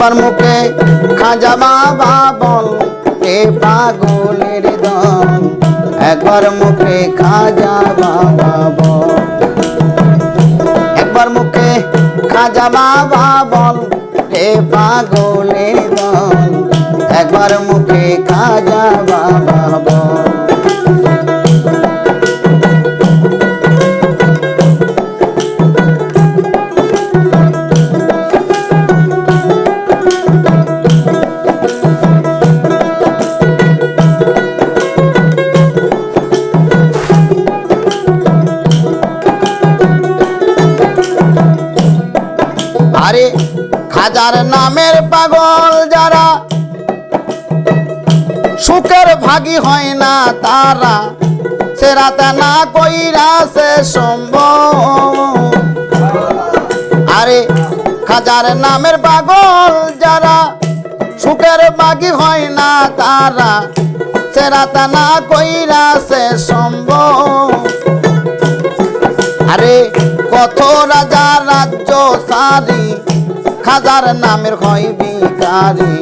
একবার মুখে খাজা বাবা বল এ পাগলের দল, একবার মুখে খাজা বাবা বল, একবার মুখে খাজা বাবা বল এ পাগলের দল, একবার মুখে খাজা বাবা বল। আরে খাজার নামের পাগল যারা, সুখের ভাগী হয় না তারা, সেরাতে না কইরা সে সম্ভব। আরে খাজার নামের পাগল যারা, সুখের ভাগী হয় না তারা, সেরাতে না কইরা সে সম্ভব। আরে কত রাজা রাজ্য সারি, খাজার নামের হয় ভিখারি,